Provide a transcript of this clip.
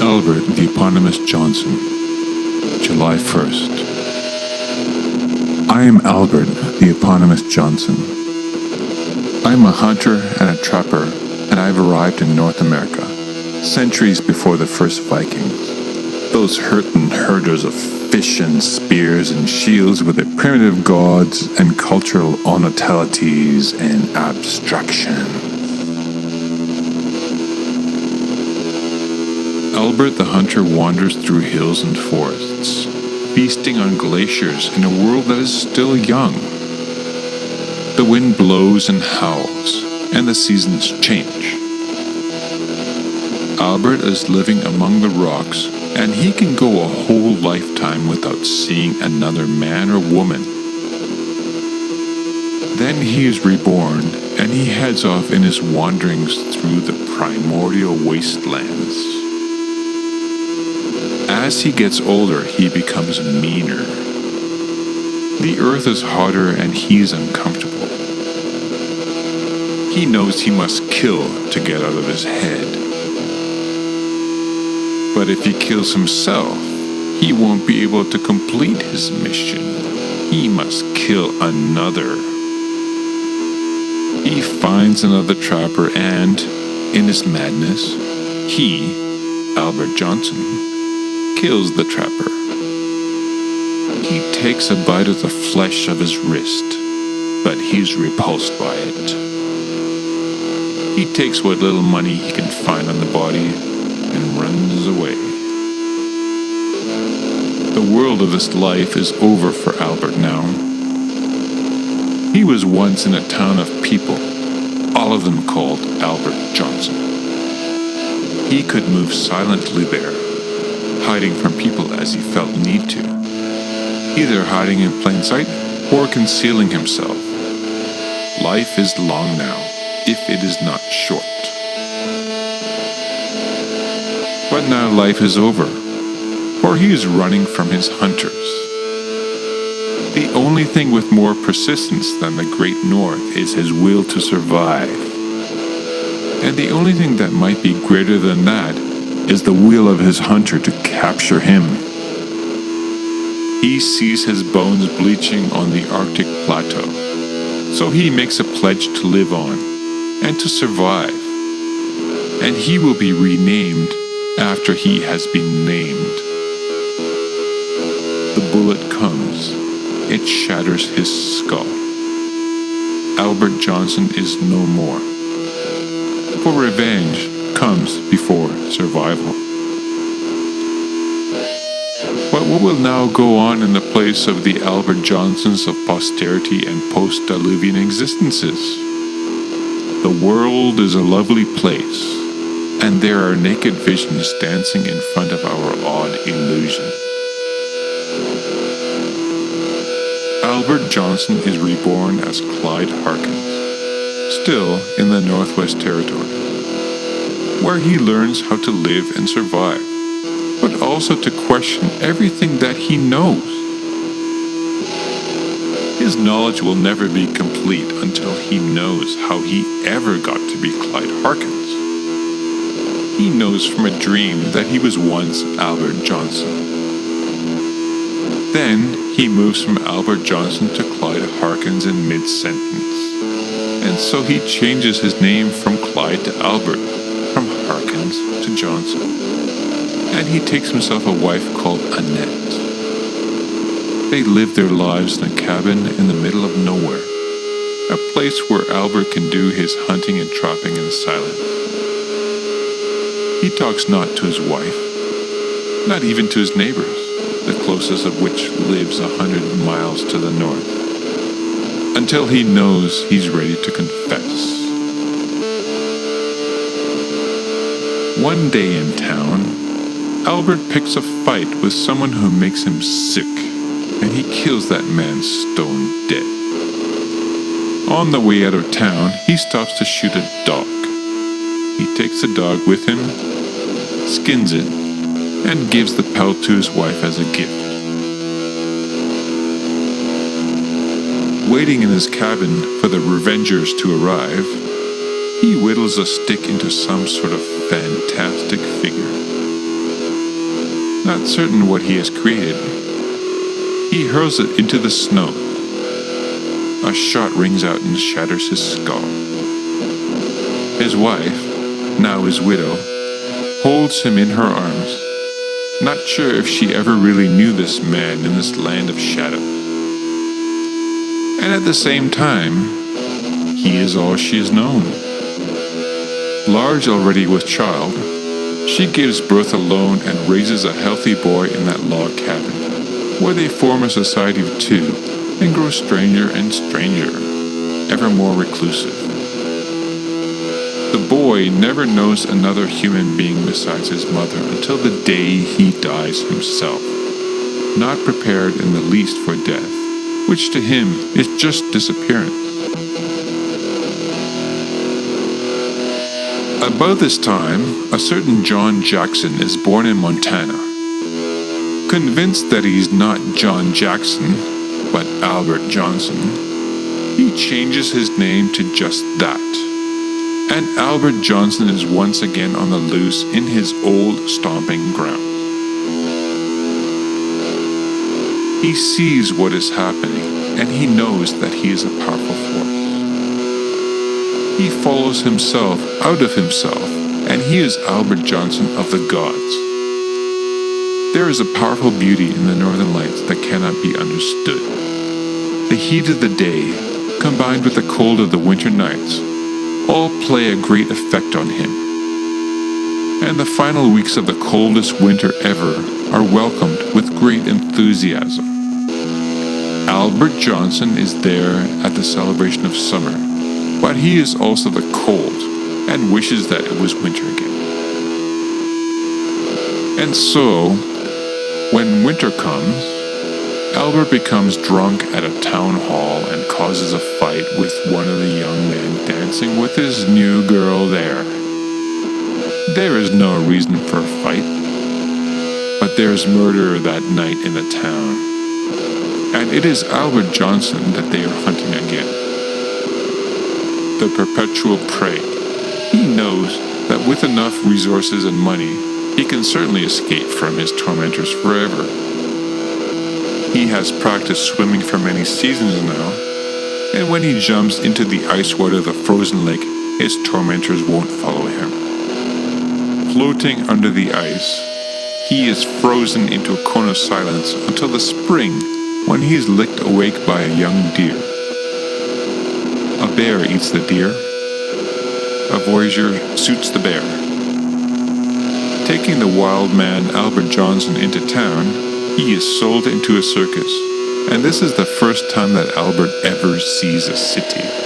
Albert the Eponymous Johnson, July 1st. I am Albert the Eponymous Johnson. I am a hunter and a trapper, and I have arrived in North America, centuries before the first Vikings. Those hurtin' herders of fish and spears and shields with their primitive gods and cultural ornatalities and abstractions. Albert the hunter wanders through hills and forests, feasting on glaciers in a world that is still young. The wind blows and howls, and the seasons change. Albert is living among the rocks, and he can go a whole lifetime without seeing another man or woman. Then he is reborn, and he heads off in his wanderings through the primordial wastelands. As he gets older, he becomes meaner. The earth is harder and he is uncomfortable. He knows he must kill to get out of his head. But if he kills himself, he won't be able to complete his mission. He must kill another. He finds another trapper and, in his madness, he, Albert Johnson, kills the trapper. He takes a bite of the flesh of his wrist, but he's repulsed by it. He takes what little money he can find on the body and runs away. The world of this life is over for Albert now. He was once in a town of people, all of them called Albert Johnson. He could move silently there, hiding from people as he felt need to, either hiding in plain sight or concealing himself. Life is long now, if it is not short. But now life is over, for he is running from his hunters. The only thing with more persistence than the Great North is his will to survive. And the only thing that might be greater than that is the will of his hunter to capture him. He sees his bones bleaching on the Arctic plateau, so he makes a pledge to live on and to survive. And he will be renamed after he has been named. The bullet comes. It shatters his skull. Albert Johnson is no more. For revenge comes before survival. But what will now go on in the place of the Albert Johnsons of posterity and post-Diluvian existences? The world is a lovely place, and there are naked visions dancing in front of our odd illusion. Albert Johnson is reborn as Clyde Harkins, still in the Northwest Territories, where he learns how to live and survive, but also to question everything that he knows. His knowledge will never be complete until he knows how he ever got to be Clyde Harkins. He knows from a dream that he was once Albert Johnson. Then he moves from Albert Johnson to Clyde Harkins in mid-sentence, and so he changes his name from Clyde to Albert, from Harkins to Johnson, and he takes himself a wife called Annette. They live their lives in a cabin in the middle of nowhere, a place where Albert can do his hunting and trapping in silence. He talks not to his wife, not even to his neighbors, the closest of which lives 100 miles to the north, until he knows he's ready to confess. One day in town, Albert picks a fight with someone who makes him sick, and he kills that man stone dead. On the way out of town, he stops to shoot a dog. He takes the dog with him, skins it, and gives the pelt to his wife as a gift. Waiting in his cabin for the revengers to arrive, he whittles a stick into some sort of fantastic figure. not certain what he has created. He hurls it into the snow. A shot rings out and shatters his skull. His wife, now his widow, holds him in her arms, not sure if she ever really knew this man in this land of shadows. And at the same time, he is all she has known. Large already with child, she gives birth alone and raises a healthy boy in that log cabin, where they form a society of two and grow stranger and stranger, ever more reclusive. The boy never knows another human being besides his mother until the day he dies himself, not prepared in the least for death, which to him is just disappearance. About this time, a certain John Jackson is born in Montana. Convinced that he's not John Jackson, but Albert Johnson, he changes his name to just that. And Albert Johnson is once again on the loose in his old stomping ground. He sees what is happening, and he knows that he is a powerful force. He follows himself out of himself, and he is Albert Johnson of the gods. There is a powerful beauty in the northern lights that cannot be understood. The heat of the day, combined with the cold of the winter nights, all play a great effect on him. And the final weeks of the coldest winter ever are welcomed with great enthusiasm. Albert Johnson is there at the celebration of summer, but he is also the cold and wishes that it was winter again. And so, when winter comes, Albert becomes drunk at a town hall and causes a fight with one of the young men dancing with his new girl there. There is no reason for a fight, but there's murder that night in the town, and it is Albert Johnson that they are hunting again. The perpetual prey. He knows that with enough resources and money, he can certainly escape from his tormentors forever. He has practiced swimming for many seasons now, and when he jumps into the ice water of the frozen lake, his tormentors won't follow him. Floating under the ice, he is frozen into a cone of silence until the spring, when he is licked awake by a young deer. A bear eats the deer. A voyageur suits the bear. Taking the wild man Albert Johnson into town, he is sold into a circus, and this is the first time that Albert ever sees a city.